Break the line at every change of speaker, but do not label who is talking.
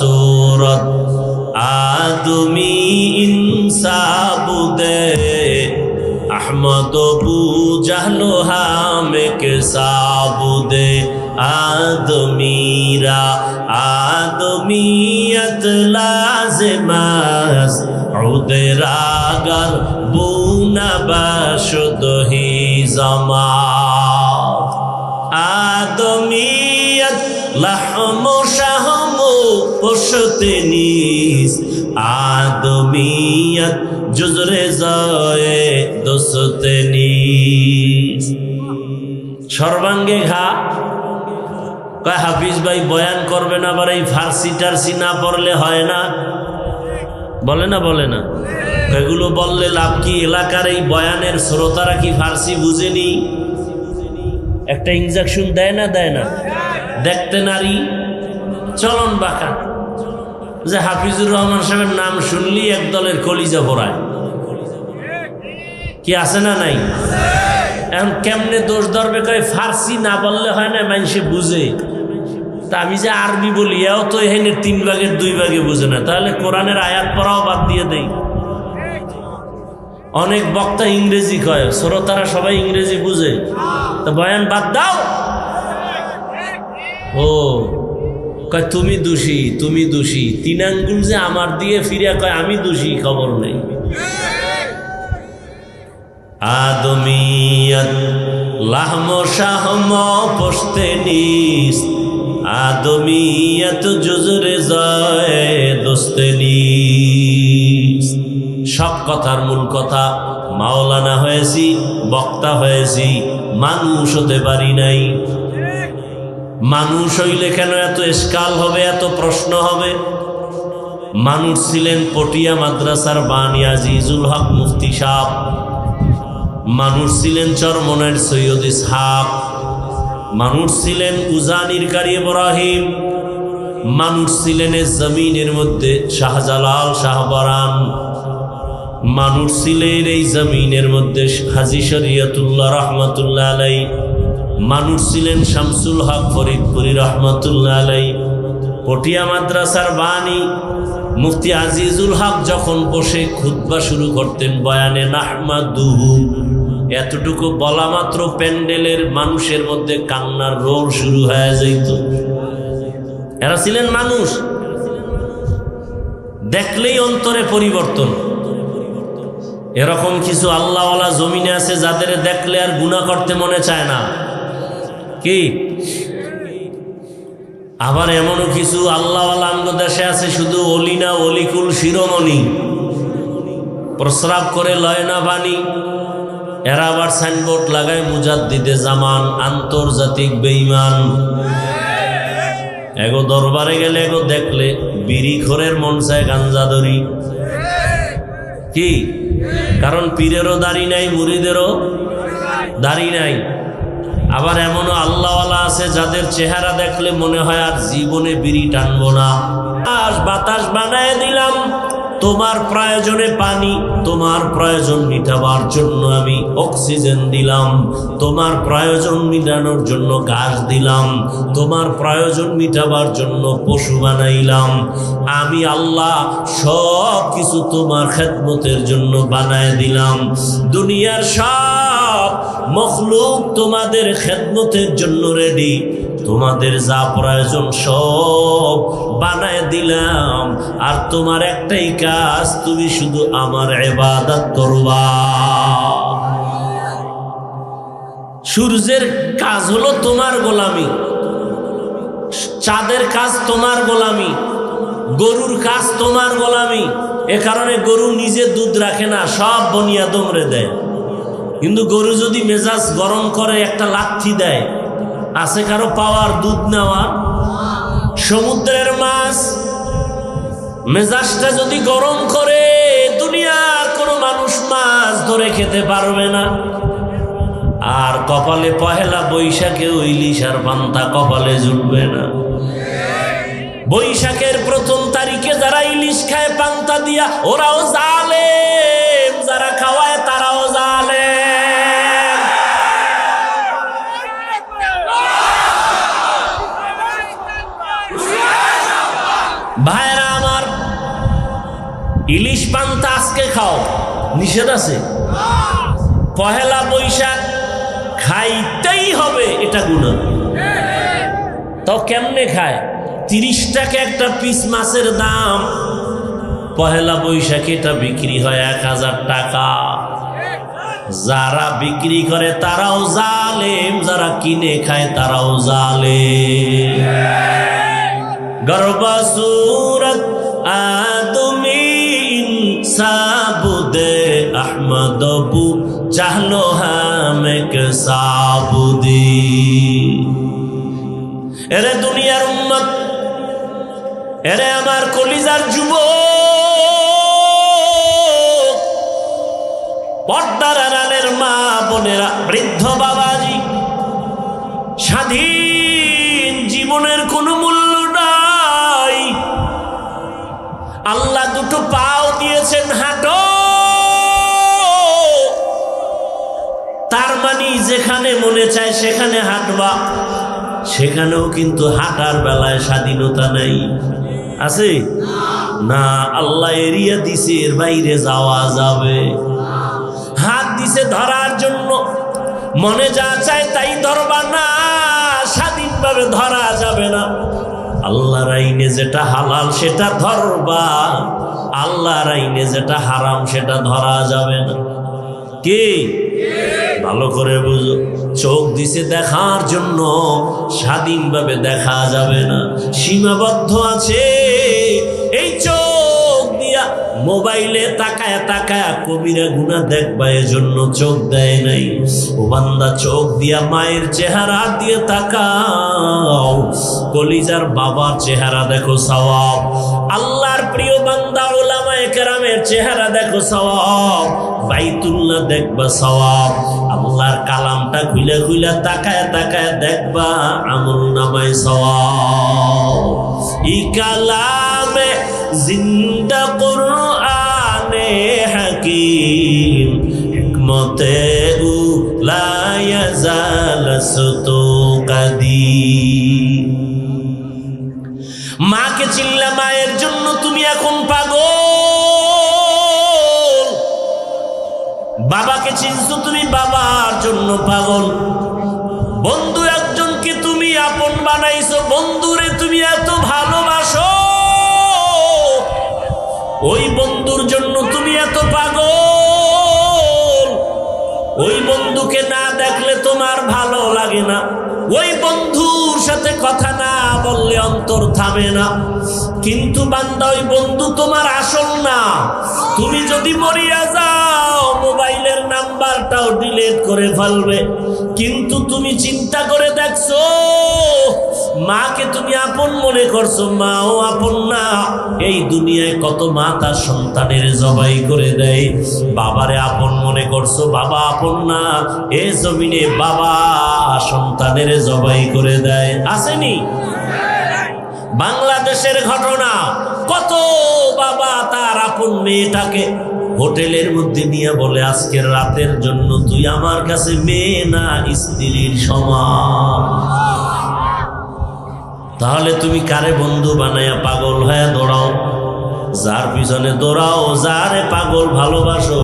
सूरत आदमी इंसाबुदे अहमद अबू जहलो हामे के साबुदे आदमीरा आदमीयत लाज़िमास उदरागर बुना बाशुद ही जमात आदमीयत लहमो शहमो पुश्ते नीस आदमीयत जुज़रे ज़ाए दुस्ते नीस सर्वांगे घा कय हाफिज भाई बयान करबेन आबार এই ফার্সি টার্সি না পড়লে হয় না বলে না এগুলো বললে লাভ কি এলাকার এই বয়ানের শ্রোতারা কি ফার্সি বুঝেনি একটা ইনজেকশন দেয় না দেখতে নারী চলন বাঁকা যে হাফিজুর রহমান সাহেবের নাম শুনলি এক দলের কলিজা ভরায় কি আছে না নাই এখন কেমনে দোষ ধরবে কয় ফার্সি না বললে হয় না মানুষে বুঝে তা আমি যে আরবি বলি এও তো এখানে 3 ভাগের 2 ভাগে বুঝে না তাহলে কোরআনের আয়াত পড়াও বাদ দিয়ে দেই অনেক বক্তা ইংরেজি কয় শ্রোতারা সবাই ইংরেজি বুঝে তো বয়ান বাদ দাও ও কয় তুমি দোষী 3 আঙ্গুল যে আমার দিয়ে ফিরে কয় আমি দোষী খবর নেই आदमीयत लहमो शहमो पुश्ते नीस आदमीयत जुज़रे ज़ाए दुस्ते नीस सब कथार मूल कथा माওলানা হয়েছি বক্তা হয়েছি মানুষ হতে পারি নাই মানুষ হইলে কেন এত ইশকাল হবে এত প্রশ্ন হবে মানুষ ছিলেন পটিয়া মাদ্রাসার বানী আজিজুল হক মুফতি সাহেব মানুষ ছিলেন চরমনের সৈয়দ ইসহাক মানুষ ছিলেন উজানির কারি ইব্রাহিম মানুষ ছিলেন জমিনের মধ্যে শাহজালাল শাহবারান মানুষ ছিলেন এই জমিনের মধ্যে হাজী শরীয়তুল্লাহ রহমাতুল্লাহ আলাই মানুষ ছিলেন শামসুল হক ফরিদপুরি রহমাতুল্লাহ আলাই পটিয়া মাদ্রাসার বানী মুফতি আজিজুল হক যখন বসে খুতবা শুরু করতেন বয়ানে নাহমাদুহু এতটুকু বলা মাত্র প্যান্ডেলের মানুষের মধ্যে কান্নার রোল শুরু হয়ে যেত এরা ছিলেন মানুষ দেখলেই অন্তরে পরিবর্তন এরকম কিছু আল্লাহওয়ালা জমিনে আছে যাদের দেখলে আর গুনাহ করতে মনে চায় না কি আবার এমনও কিছু আল্লাহওয়ালা আমগো দেশে আছে শুধু অলি না অলিকুল শিরোমণি প্রস্রাব করে লয় না বাণী এরা আবার সাইনবোর্ড লাগায় মুজাদ্দিদে জামান আন্তর্জাতিক বেঈমান এগো দরবারে গেলে এগো দেখলে বিড়ি খোরের মন চায় গাঞ্জা ধরি কি কারণ পীরেরও দাড়ি নাই মুরিদেরও দাড়ি নাই আবার এমনও আল্লাহওয়ালা আছে যাদের চেহারা দেখলে মনে হয় আর জীবনে বিড়ি টানবো না বাতাস বানায় দিলাম তোমার প্রয়োজনে পানি তোমার প্রয়োজন মিটাবার জন্য আমি অক্সিজেন দিলাম তোমার প্রয়োজন মিটানোর জন্য ঘাস দিলাম তোমার প্রয়োজন মিটাবার জন্য পশু বানাইলাম আমি আল্লাহ সব কিছু তোমার খেদমতের জন্য বানায় দিলাম দুনিয়ার সব মখলুক তোমাদের খেদমতের জন্য রেডি তোমাদের যা প্রয়োজন সব বানায় দিলাম আর তোমার একটাই কাজ তুমি শুধু আমার ইবাদত করবা সূর্যের কাজ হলো তোমার গোলামি চাঁদের কাজ তোমার গোলামি গরুর কাজ তোমার গোলামি এ কারণে গরু নিজে দুধ রাখে না সব বনি আদমরে দেয় কিন্তু গরু যদি মেজাজ গরম করে একটা লাথি দেয় আছে কারো পাওয়ার দুধ নেওয়া সমুদ্রের মাছ মেজাজটা যদি গরম করে দুনিয়ার কোনো মানুষ মাছ ধরে খেতে পারবে না আর কপালে পহেলা বৈশাখে ইলিশ আর পান্তা কপালে জুটবে না বৈশাখের 1 তারিখে যারা ইলিশ খায় পান্তা দিয়া ওরাও জালেম যারা খাওয়ায় তারাও জালেম ভাইরা আমার, ইলিশ পান্তা আজকে খাও, নিষেধ আছে? পহেলা বৈশাখ খাইতেই হবে, এটা গুনাহ। তো কেমনে খায়? 30 টাকা একটা পিস মাছের দাম, পহেলা বৈশাখে এটা বিক্রি হয় 1000 টাকা। যারা বিক্রি করে তারাও জালেম, যারা কিনে খায় তারাও জালেম। গর্বা সুরত আদমি ইনসাবুদে আহমদবু চাহলো হামেক সাবুদি। এরে দুনিয়ার উম্মত, এরে আমার কলিজার যুবক, পর্দার আড়ালের মা বোনেরা, বৃদ্ধ বাবাজি, স্বাধীন জীবনের কোনো মূল্য নাই। আল্লাহ দুটো পাও দিয়েছেন, হাঁটো। তার মানে যেখানে মনে চায় সেখানে হাঁটবা, সেখানেও কিন্তু হাঁটার বেলায় স্বাধীনতা নাই, আছে না? আল্লাহ এরিয়া দিছে, এর বাইরে যাওয়া যাবে। হাত দিছে ধরার জন্য, মনে যা চায় তাই ধরবা না, স্বাধীনভাবে ধরা যাবে না। আল্লাহর আইনে যেটা হালাল সেটা ধরবা, আল্লাহর আইনে যেটা হারাম সেটা ধরা যাবে না। কি ভালো করে বুঝো, চোখ দিছে দেখার জন্য, স্বাধীনভাবে দেখা যাবে না, সীমাবদ্ধ আছে। এই চোখ দিয়া মোবাইলে তাকায় তাকায় কবিরা গুনাহ দেখবা, এজন্য চোখ দেয় নাই। ও বান্দা, চোখ দিয়া মায়ের চেহারা দিয়ে তাকাও, কলিজার বাবার চেহারা দেখো, সওয়াব। আল্লাহর প্রিয় বান্দা উলামায়ে কেরামের চেহারা দেখো, সওয়াব। বাইতুল্লাহ দেখবা, সওয়াব। আল্লাহর কালামটা খুলে খুলে তাকায় তাকায় দেখবা, আমলনামায় সওয়াব। ই কালামে জিন্দা কুরআনে হাকিম, হিকমতে উ লা ইয়াজাল সুতুকাদিম। মাকে চিনলা, মায়ের জন্য তুমি এখন পাগল। বাবাকে চিনছো তুমি, বাবার জন্য পাগল। বন্ধু একজনকে তুমি আপন বানাইছো, বন্ধুরে তুমি এত ভালোবাসো, ওই বন্ধুর জন্য তুমি এত পাগল। ওই বন্ধুকে না দেখলে তোমার ভালো লাগে না, ওই বন্ধুর সাথে কথা না বললে অন্তর থামে না। কিন্তু বান্দা, ওই বন্ধু তোমার আসল না। তুমি যদি মরিয়া যাও, মোবাইলের নাম্বারটাও ডিলিট করে ফেলবে। কিন্তু তুমি চিন্তা করে দেখছো, মাকে তুমি আপন মনে করছো, মাও আপন না। এই দুনিয়ায় কত মা তার সন্তানের জবাই করে দেয়। বাবারে আপন মনে করছো, বাবা আপন না। এ জমিনে বাবা সন্তানের জবাই করে দেয়, আসেনি? বাংলাদেশের ঘটনা, কত বাবা তার আপন মেয়েটাকে হোটেলের মধ্যে নিয়ে বলে, আজকের রাতের জন্য তুই আমার কাছে মেয়ে না, স্ত্রীর সমান। তাহলে তুমি কারে বন্ধু বানায়া পাগল হয়ে দৌড়াও? যার পিছনে দৌড়াও, যারে পাগল ভালোবাসো।